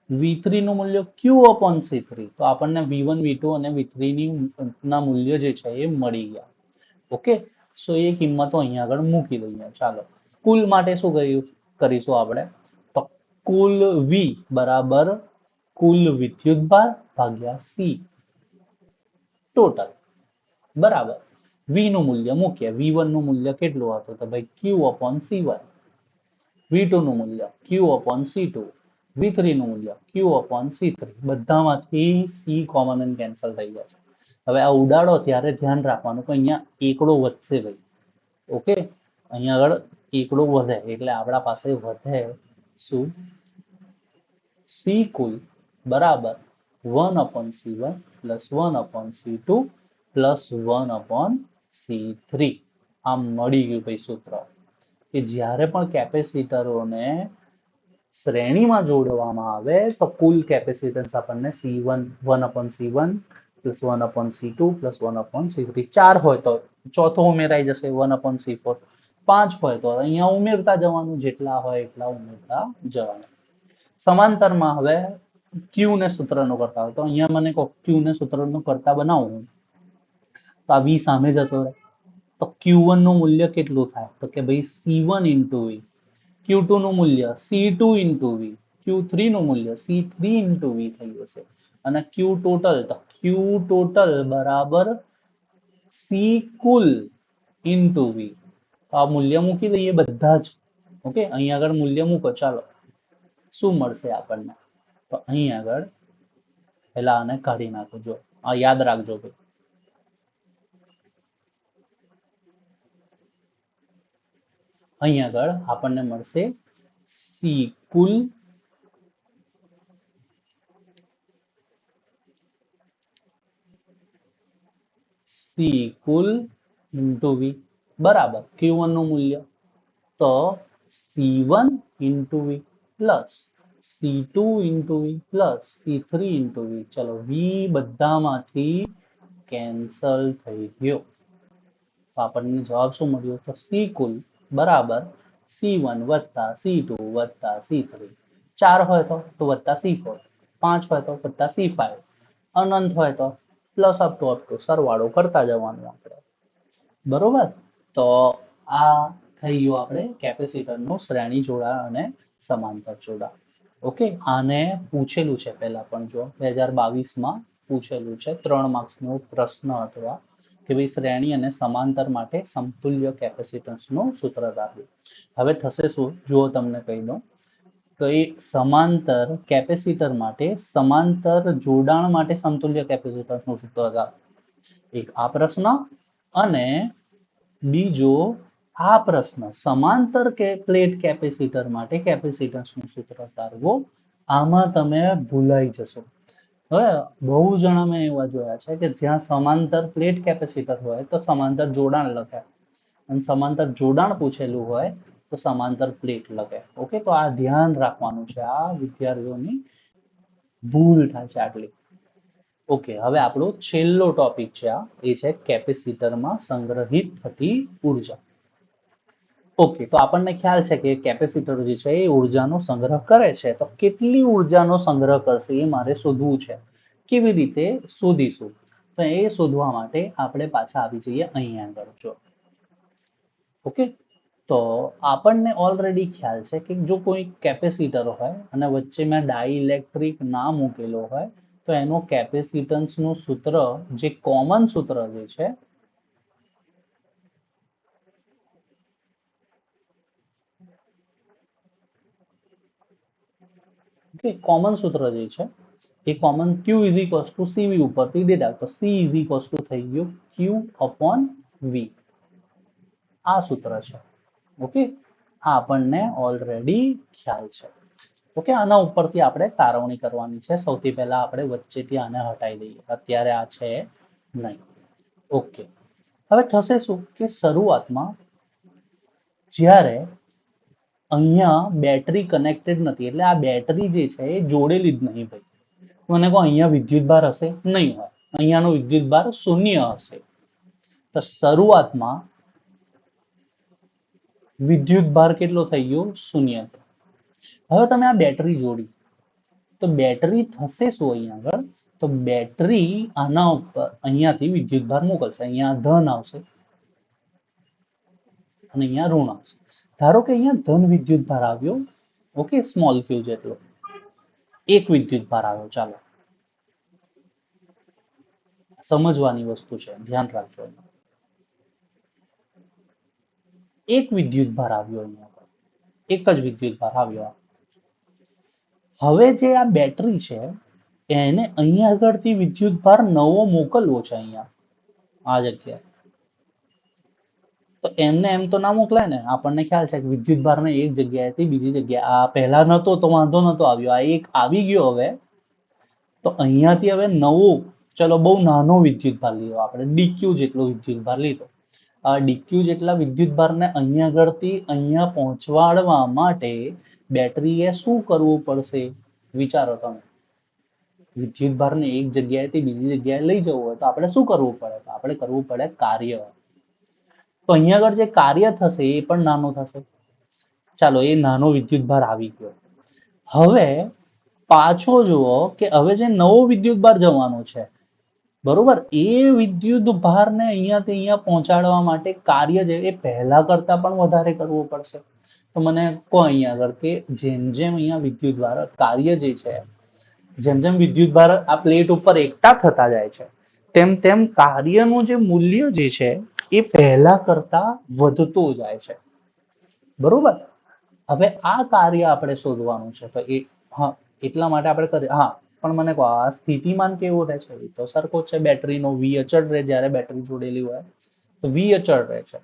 V3 નું મૂલ્ય Q અપોન C3. તો આપણને V1 V2 અને V3 ના મૂલ્ય જે છે એ મળી ગયા. ઓકે. સો એ કિંમતો અહીંયા આગળ મૂકી દઈએ. ચાલો કુલ માટે શું કરીશું આપણે? તો કુલ V બરાબર કુલ વિદ્યુતભાર ભાગ્યા C ટોટલ બરાબર. V નું મૂલ્ય મૂકીએ. V1 નું મૂલ્ય કેટલું હતું? તો ભાઈ Q અપોન C1. V2 નું મૂલ્ય Q અપોન C2. V3 નું મૂલ્ય Q અપોન C3. બધામાંથી C કોમન અને કેન્સલ થઈ જાય છે. હવે આ ઉડાડો ત્યારે ધ્યાન રાખવાનું કે અહીંયા એકડો વધશે ભાઈ. ઓકે. અહીંયા આગળ એકડો વધે એટલે આપણા પાસે વધે શું? સી કુલ બરાબર 1/C1 plus 1/C2 plus 1/C3. આ મળી ગયું ભાઈ સૂત્ર કે જ્યારે પણ કેપેસિટરોને શ્રેણીમાં જોડવામાં આવે તો કુલ કેપેસિટન્સ આપણને C1 1/C1 plus 1/C2 plus 1/C3 ચાર હોય તો ચોથો ઉમેરાઈ જશે 1/C4 પાંચ હોય તો અહીંયા ઉમેરતા જવાનું જેટલા હોય એટલા ઉમેરતા જવાનું. સમાંતરમાં હવે ક્યુ ને સૂત્રનો કરતા હોય તો અહીંયા મને ક્યુ ને સૂત્રનો કરતા બનાવું તો આ વી સામે જતો રહે તો Q1 નું મૂલ્ય કેટલું થાય તો કે ભાઈ C1 ઇન્ટુ V, Q2 નું મૂલ્ય C2 ઇન્ટુ V, Q3 નું મૂલ્ય C3 ઇન્ટુ V થઈ જશે અને Q ટોટલ તો Q ટોટલ બરાબર C કુલ ઇન્ટુ V. તો આ મૂલ્ય મૂકી દઈએ બધા જ. ઓકે, અહીં આગળ મૂલ્ય મૂકો. ચાલો શું મળશે આપણને તો અહીં આગળ પહેલા આને કાઢી નાખો. જો આ યાદ રાખજો ભાઈ, અહીં આગળ આપણને મળશે સી કુલ ઇન્ટુ વી બરાબર Q1 નું મૂલ્ય તો C1 into v plus C2 into v plus C3 into v. ચલો વી બધામાંથી કેન્સલ થઈ ગયો તો આપણને જવાબ શું મળ્યો તો સી કુલ બરાબર C1 વત્તા C2 વત્તા C3. ચાર હોય તો વત્તા C4, પાંચ હોય તો વત્તા C5, અનંત હોય તો પ્લસ અપ ટુ સરવાળો કરતા જવાનું આપણે. બરોબર, તો આ થઈ ગયું આપણે કેપેસિટરનું શ્રેણી જોડાણ અને સમાંતર જોડાણ. ઓકે, આને પૂછેલું છે પહેલા પણ જો 2022માં પૂછેલું છે 3 માર્ક્સનો પ્રશ્ન હતો કે ભાઈ શ્રેણી અને સમાંતર માટે સમતુલ્ય કેપેસિટન્સનું સૂત્ર દાખલો. હવે થશે શું જુઓ તમને કહી દઉં કે સમાંતર કેપેસિટર માટે સમાંતર જોડાણ માટે સમતુલ્ય કેપેસિટન્સનું સૂત્ર દાખલો. એક આ પ્રશ્ન અને બીજો આ પ્રશ્ન સમાંતર પ્લેટ કેપેસિટર માટે કેપેસિટન્સનું સૂત્ર તારવો. આમાં તમે ભૂલાઈ જશો. હવે બહુ જણા મેં એવા જોયા છે કે જ્યાં સમાંતર પ્લેટ કેપેસિટર હોય તો સમાંતર જોડાણ લખે અને સમાંતર જોડાણ પૂછેલું હોય તો સમાંતર પ્લેટ લખે. ઓકે, તો આ ધ્યાન રાખવાનું છે, આ વિદ્યાર્થીઓની ભૂલ થાય છે આટલી. ઓકે, હવે આપણો છેલ્લો ટોપિક છે આ, એ છે કેપેસિટરમાં સંગ્રહિત થતી ઉર્જા. ઓકે, તો આપણને ખ્યાલ છે કે કેપેસિટર જે છે એ ઉર્જાનો સંગ્રહ કરે છે. તો કેટલી ઉર્જાનો સંગ્રહ કરશે એ મારે શોધવું છે. કેવી રીતે શોધીશું તો એ શોધવા માટે આપણે પાછા આવી જઈએ અહીંયા આગળ. જો ઓકે, તો આપણને ઓલરેડી ખ્યાલ છે કે જો કોઈ કેપેસિટર હોય અને વચ્ચે મેં ડાઇલેક્ટ્રિક ના મૂકેલો હોય તો એનો કેપેસિટન્સનું સૂત્ર જે કોમન સૂત્ર જે છે કે કોમન સૂત્ર જે છે એ common Q is equals to CV ઉપરથી ડેટા તો C ઇઝ ઇક્વલ્સ ટુ થઈ ગયું Q અપોન V. આ સૂત્ર છે. ઓકે, આ આપણને ઓલરેડી ખ્યાલ છે. ઓકે, આના ઉપરથી આપણે તારવણી કરવાની છે. સૌથી પહેલા આપણે વચ્ચેથી આને હટાવી દઈએ, અત્યારે આ છે નહીં. ઓકે, હવે થશે શું કે શરૂઆતમાં જ્યારે અહીંયા બેટરી કનેક્ટેડ નથી એટલે આ બેટરી જે છે એ જોડેલી જ નહીં ભાઈ. મને કહો અહીંયા વિદ્યુતભાર હશે નહીં હોય, અહીંયાનો વિદ્યુતભાર શૂન્ય હશે. તો શરૂઆતમાં વિદ્યુતભાર કેટલો થઈ ગયો શૂન્ય. હવે તમે આ બેટરી જોડી તો બેટરી થશે શું અહીંયા આગળ તો બેટરી આના ઉપર અહીંયાથી વિદ્યુતભાર મોકલશે. અહીંયા ધન આવશે અને અહીંયા ઋણ આવશે. ધારો કે અહીંયા ધન વિદ્યુતભાર આવ્યો. ઓકે, સ્મોલ ક્યુ જેટલો એક વિદ્યુતભાર આવ્યો. ચાલો સમજવાની વસ્તુ છે, ધ્યાન રાખજો. એક વિદ્યુતભાર આવ્યો અહીંયા, એક જ વિદ્યુતભાર આવ્યો. હવે જે આ બેટરી છે એને અહીંયા આગળથી વિદ્યુતભાર નવો મોકલવો છે. અહીંયા આ જગ્યાએ તો એમને એમ તો ના મોકલાય ને. આપણને ખ્યાલ છે કે વિદ્યુત ભારને એક જગ્યાએથી બીજી જગ્યાએ, આ પહેલા નતો તો વાંધો નતો આવ્યો, આ એક આવી ગયો હવે, તો અહીંયાથી હવે નવું, ચલો બહુ નાનો વિદ્યુત ભાર લીધો આપણે, ડીક્યુ જેટલો વિદ્યુત ભાર લીધો. આ ડીક્યુ જેટલા વિદ્યુત ભારને અહીંયા આગળથી અહીંયા પહોંચવાડવા માટે બેટરીએ શું કરવું પડશે? વિચારો તમે. વિદ્યુત ભારને એક જગ્યાએથી બીજી જગ્યાએ લઈ જવું હોય તો આપણે શું કરવું પડે? તો આપણે કરવું પડે કાર્ય. તો અહીંયા આગળ જે કાર્ય થશે એ પણ નાનો થશે. ચાલો, એ નાનો વિદ્યુત ભાર આવી ગયો. હવે પાછો જુઓ કે હવે જે નવો વિદ્યુત ભાર જવાનો છે, બરોબર, એ વિદ્યુત ભારને અહીંયાથી અહીંયા પહોંચાડવા માટે કાર્ય છે એ પહેલા કરતા પણ વધારે કરવું પડશે. તો મને કહો અહીંયા આગળ કે જેમ જેમ અહીંયા વિદ્યુત ભાર કાર્ય જે છે, જેમ જેમ વિદ્યુત ભાર આ પ્લેટ ઉપર એકઠા થતા જાય છે, તેમ તેમ કાર્યનું જે મૂલ્ય જે છે એ પહેલા કરતા વધતું જાય છે. બરોબર. હવે આ કાર્ય આપણે શોધવાનું છે, તો એ, હા, એટલા માટે આપણે કરીએ. હા, પણ મને કહો આ સ્થિતિમાન કેવું રહે છે? તો સરખો જ છે, બેટરીનો વી અચળ રહે, જ્યારે બેટરી જોડેલી હોય તો વી અચળ રહે છે.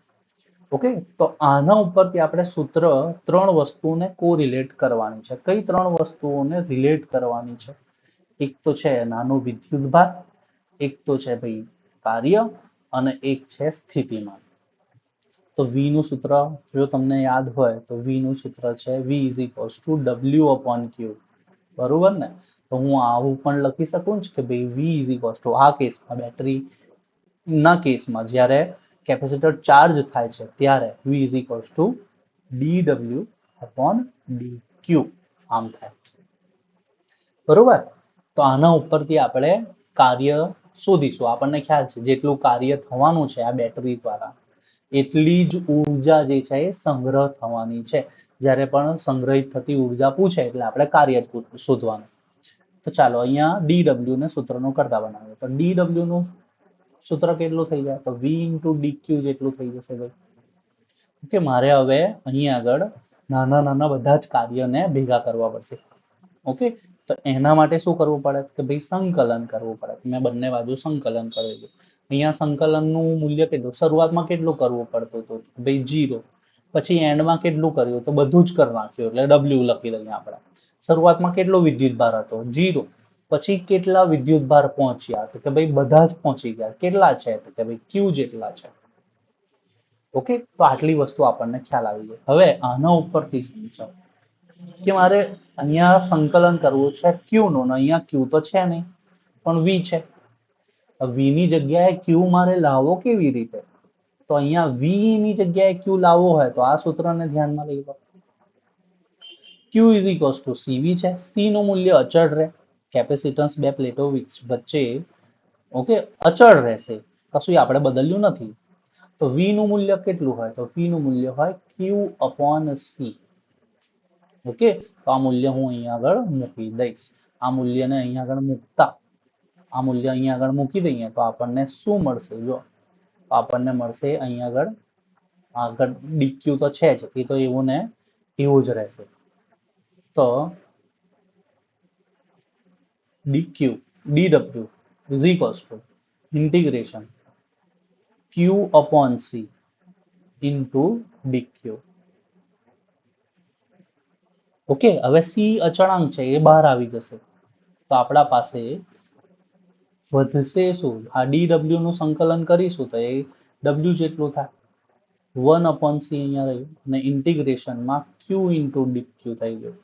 ઓકે, તો આના ઉપરથી આપણે સૂત્ર, ત્રણ વસ્તુઓને કોરિલેટ કરવાની છે. કઈ ત્રણ વસ્તુઓને રિલેટ કરવાની છે? એક તો છે નાનો વિદ્યુત ભાર, એક તો છે ભાઈ કાર્ય, અને એક છે સ્થિતિમાન. તો V નું સૂત્ર જો તમને યાદ હોય તો V નું સૂત્ર છે V is equals to W/Q. બરોબર ને? તો હું આવું પણ લખી શકું છું કે ભાઈ V is equals to, આ કેસમાં બેટરી ના કેસમાં જ્યારે કેપેસિટર ચાર્જ થાય છે ત્યારે V is equals to dW/dQ આમ થાય. બરોબર. તો આના ઉપરથી આપણે કાર્ય શોધીશું. આપણને ખ્યાલ છે જેટલું કાર્ય થવાનું છે આ બેટરી દ્વારા, એટલી જ ઉર્જા જે છે એ સંગ્રહ થવાની છે. જ્યારે પણ સંગ્રહિત થતી ઉર્જા પૂછે એટલે આપણે કાર્ય શોધવાનું. તો ચાલો અહીંયા dw ને સૂત્રનો કરતા બનાવીએ. તો dw નું સૂત્ર કેટલું થઈ જાય? તો v into dq જેટલું થઈ જશે ભાઈ. ઓકે, મારે હવે અહીંયા આગળ નાના નાના બધા જ કાર્યને ભેગા કરવા પડશે. ઓકે, તો એના માટે શું કરવું પડે કે ભાઈ સંકલન કરવું પડે. મેં બંને બાજુ સંકલન કરેલું. અહીંયા સંકલનનું મૂલ્ય કેટલું? શરૂઆતમાં કેટલું કરવું પડતું હતું? ભાઈ 0. પછી એન્ડમાં કેટલું કર્યું? તો બધું જ કરી નાખ્યું, એટલે W લખી દઈએ આપણે. શરૂઆતમાં કેટલો વિદ્યુત ભાર હતો? 0. પછી કેટલા વિદ્યુત ભાર પહોંચ્યા? તો કે ભાઈ બધા જ પહોંચી ગયા. કેટલા છે? તો કે ભાઈ Q જેટલા છે. ઓકે, તો આટલી વસ્તુ આપણને ખ્યાલ આવી ગઈ. હવે આના ઉપરથી સમજો કે મારે અહીંયા સંકલન કરવું છે Q નું, અહીંયા Q તો છે નહીં પણ V છે. V ની જગ્યાએ Q મારે લાવવો કેવી રીતે? તો અહીંયા V ની જગ્યાએ Q લાવવો હોય તો આ સૂત્રને ધ્યાનમાં લઈ લો. Q is equals to CV છે. C નું મૂલ્ય અચળ રહે, કેપેસિટન્સ બે પ્લેટો વચ્ચે, ઓકે, અચળ રહેશે, કશું આપણે બદલ્યું નથી. તો V નું મૂલ્ય કેટલું હોય? તો V નું મૂલ્ય હોય Q/C. ઓકે, તો આ મૂલ્ય હું અહીંયા આગળ મૂકી દઈશ. આ મૂલ્યને અહીંયા આગળ મૂકતા, આ મૂલ્ય અહીંયા આગળ મૂકી દઈએ તો આપણને શું મળશે? જો આપણને મળશે અહીંયા આગળ dq તો છે જ, એ તો એવું ને એવું જ રહેશે. તો dw is equals to integration Q/C into dq. Okay, હવે C અચળાંક છે એ બહાર આવી જશે, તો આપણા પાસે વધશે શું? આ dw નું સંકલન કરીશું તો એ w જેટલું થાય, 1/C અહીંયા રહ્યું, અને ઇન્ટિગ્રેશનમાં Q into dq થઈ ગયું.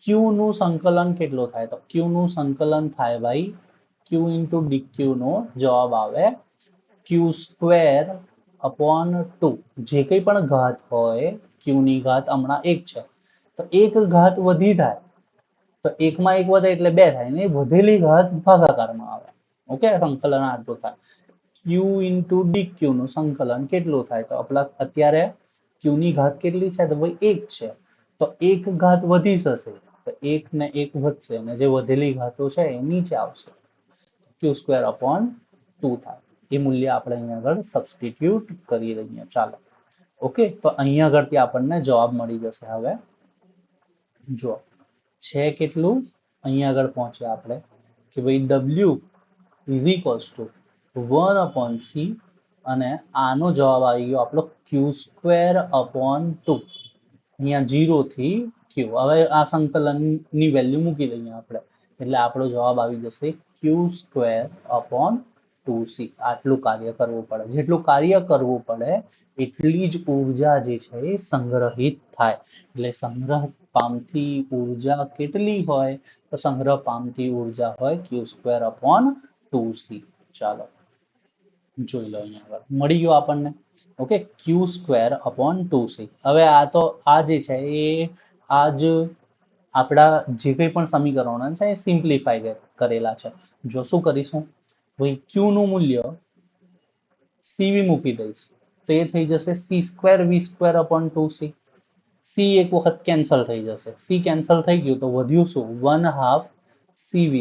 Q નું સંકલન કેટલું થાય? તો Q નું સંકલન થાય ભાઈ Q into dq નો જવાબ આવે Q²/2. જે કંઈ પણ ઘાત હોય, Q ની ઘાત હમણાં 1 છે, તો એક ઘાત વધી થાય તો એકમાં એક વધે એટલે 2 થાય, ને વધેલી ઘાત ભાગાકારમાં આવે. ઓકે, સંકલન આટલું થાય. Q into dq નું સંકલન કેટલું થાય? તો અત્યારે Q ની ઘાત કેટલી છે? તો ભાઈ 1 છે, તો એક ઘાત વધી જશે, તો 1 ને 1 વધશે, અને જે વધેલી ઘાતો છે એ નીચે આવશે, Q²/2 થાય. એ મૂલ્ય આપણે અહીંયા આગળ સબસ્ટિટ્યુટ કરી દઈએ. ચાલો, ઓકે, તો અહીંયા આગળથી આપણને જવાબ મળી જશે. હવે જો છે કેટલું, અહીંયા આગળ પહોંચ્યા આપણે કે ભાઈ W is equals to 1/C અને આનો જવાબ આવી ગયો આપણો Q²/2. અહીંયા 0 થી Q. હવે આ સંકલનની વેલ્યુ મૂકી દઈએ આપણે, એટલે આપણો જવાબ આવી જશે Q²/2c. આટલું કાર્ય કરવું પડે. જેટલું કાર્ય કરવું પડે એટલી જ ઉર્જા જે છે એ સંગ્રહિત થાય. એટલે સંગ્રહ પામતી ઉર્જા કેટલી હોય? તો સંગ્રહ પામતી ઉર્જા હોય Q²/2c. ચાલો જોઈ લો, અહીંયા આગળ મળી ગયો આપણને. Okay, Q²/2c. હવે આ જે છે એ આ જ આપણા જે કંઈ પણ સમીકરણો છે એ સિમ્પ્લિફાય કરેલા છે. જો શું કરીશું, ભાઈ Q નું મૂલ્ય CV મૂકી દઈશ તો એ થઈ જશે C²V²/2c. C એક વખત કેન્સલ થઈ જશે. C કેન્સલ થઈ ગયું તો વધ્યું શું? 1/2 CV².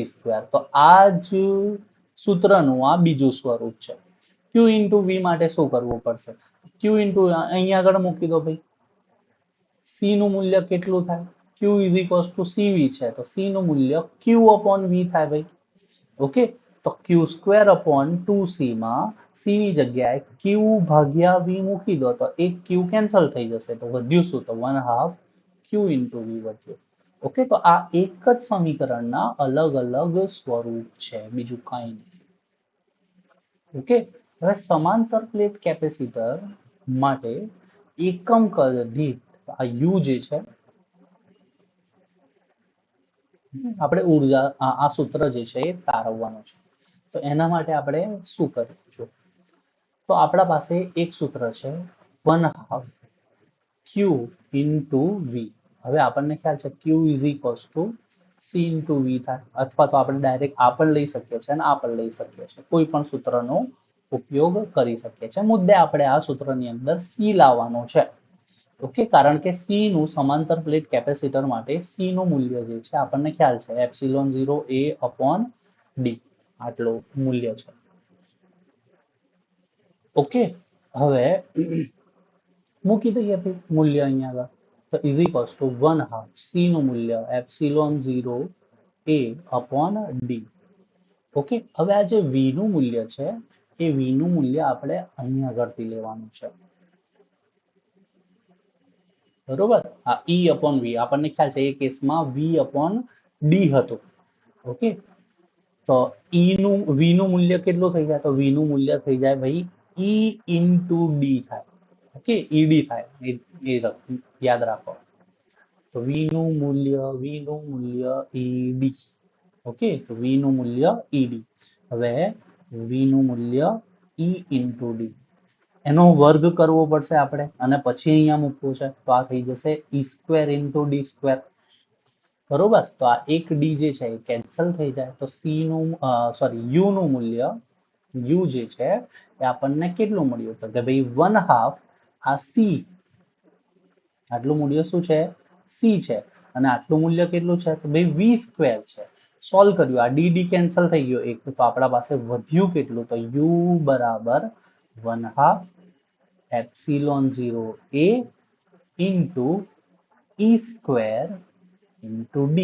તો આ જ સૂત્રનું આ બીજું સ્વરૂપ છે. Q ઇન્ટુ V માટે શું કરવું પડશે? Q ઇન્ટુ અહીંયા આગળ મૂકી દો ભાઈ. C નું મૂલ્ય કેટલું થાય? Q is equals to CV છે તો C નું મૂલ્ય Q/V થાય ભાઈ. ઓકે, તો Q²/2c માં C ની જગ્યાએ Q/V મૂકી દો તો એક Q કેન્સલ થઈ જશે તો વધ્યું શું? તો 1/2 Q ઇન્ટુ V વધ્યું. ઓકે, તો આ એક જ સમીકરણના અલગ અલગ સ્વરૂપ છે, બીજું કાંઈ નથી. ઓકે, હવે સમાંતર પ્લેટ કેપેસિટર માટે એકમ કદ દીઠ આ U જે છે, આપણે ઉર્જા આ સૂત્ર જે છે એ તારવવાનું છે. તો એના માટે આપણે શું કરીશું? તો આપણા પાસે એક સૂત્ર છે 1/2 Q ઇન્ટુ V. હવે આપણને ખ્યાલ છે Q is equals two C into V થાય, અથવા તો આપણે ડાયરેક્ટ આ પણ લઈ શકીએ છીએ અને આ પણ લઈ શકીએ છીએ. કોઈ પણ સૂત્રનો ઉપયોગ કરી શકીએ છીએ. મુદ્દે આપણે આ સૂત્રની અંદર C લાવવાનો છે. ઓકે, કારણ કે C નું સમાંતર પ્લેટ કેપેસિટર માટે C નું મૂલ્ય જે છે આપણને ખ્યાલ છે ε0A/d આટલું મૂલ્ય છે. ઓકે, હવે મૂકી દઈએ મૂલ્ય અહીંયા આગળ. તો ઇઝ ઇક્વલ્સ ટુ 1/2 C નું મૂલ્ય ε0A/d. ઓકે, હવે આ જે V નું મૂલ્ય છે એ V નું મૂલ્ય આપણે અહીંયા આગળથી લેવાનું છે. બરોબર, આ E/V આપણને ખ્યાલ છે એ કેસમાં V/d હતું. ઓકે, તો V નું મૂલ્ય કેટલું થઈ જાય? તો V નું મૂલ્ય થઈ જાય ભાઈ E ઇન્ટુ d થાય. ઓકે, ED થાય, એ યાદ રાખો. તો V નું મૂલ્ય ED. ઓકે, તો V નું મૂલ્ય ED. હવે V નું મૂલ્ય E ઇન્ટુ d, એનો વર્ગ કરવો પડશે આપણે અને પછી અહીંયા મૂકવું છે. તો આ થઈ જશે E² ઇન્ટુ d². બરોબર, તો આ એક d જે છે એ કેન્સલ થઈ જાય તો U નું મૂલ્ય U જે છે એ આપણને કેટલું મળ્યું? તો કે ભાઈ 1/2 આ C, આટલું મૂલ્ય શું છે? C છે. અને આટલું મૂલ્ય કેટલું છે? તો ભાઈ V² છે. સોલ્વ કર્યું, આ dd કેન્સલ થઈ ગયો એક, તો આપણા પાસે વધ્યું કેટલું? તો U બરાબર 1/2 ε0A into E² into d.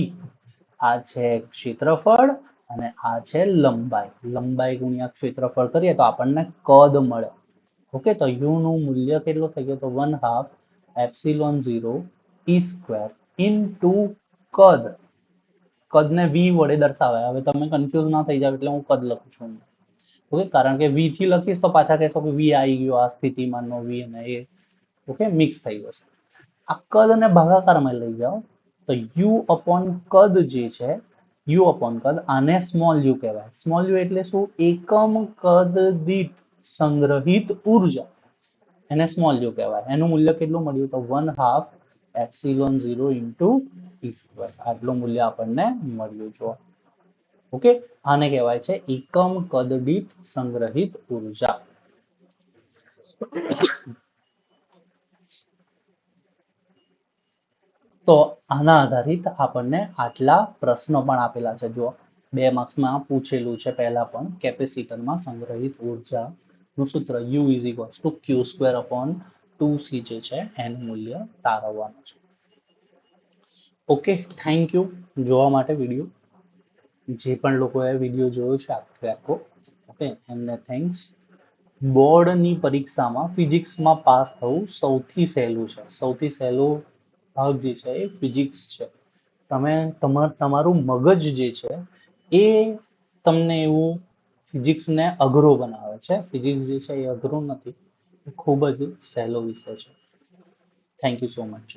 આ છે ક્ષેત્રફળ અને આ છે લંબાઈ. લંબાઈ ગુણ્યા ક્ષેત્રફળ કરીએ તો આપણને કદ મળે. ઓકે, તો U નું મૂલ્ય કેટલું થઈ ગયું? તો 1/2 ε0E² ઇન્ટુ કદ. કદને V વડે દર્શાવાય. હવે તમે કન્ફ્યુઝ ના થઈ જાવ એટલે હું કદ લખું છું. ઓકે, કારણ કે V થી લખીશ તો પાછા કહેશો કે V આવી ગયો આ સ્થિતિમાનનો V અને એ ઓકે મિક્સ થઈ જશે. આ કદ અને ભાગાકારમાં લઈ જાઓ તો U/ કદ જે છે, U/કદ, આને સ્મોલ u કહેવાય. સ્મોલ u એટલે શું? એકમ કદ દીઠ સંગ્રહિત ઉર્જા, એને સ્મોલ u કહેવાય. એનું મૂલ્ય કેટલું મળ્યું? તો 1/2 ε0 ઇન્ટુ E². આટલું મૂલ્ય આપણને મળ્યું જો. ઓકે, આને કહેવાય છે એકમ કદ દીઠ સંગ્રહિત ઉર્જા. તો આના આધારિત આપણને આટલા પ્રશ્નો પણ આપેલા છે. જો 2 માર્ક્સમાં પૂછેલું છે પહેલા પણ, કેપેસિટરમાં સંગ્રહિત ઉર્જાનું સૂત્ર U is equals two Q²/2c જે છે એનું મૂલ્ય તારવવાનું છે. ઓકે, થેન્ક યુ જોવા માટે વિડીયો. જે પણ લોકોએ વિડીયો જોયો છે આખો ઓકે, એમને થેન્ક્સ. બોર્ડની પરીક્ષામાં ફિઝિક્સમાં પાસ થવું સૌથી સહેલું છે. સૌથી સહેલો ભાગ જે છે એ ફિઝિક્સ છે. તમે તમારું મગજ જે છે એ તમને એવું ફિઝિક્સને અઘરો બનાવે છે. ફિઝિક્સ જે છે એ અઘરો નથી, એ ખૂબ જ સહેલો વિષય છે. Thank you so much.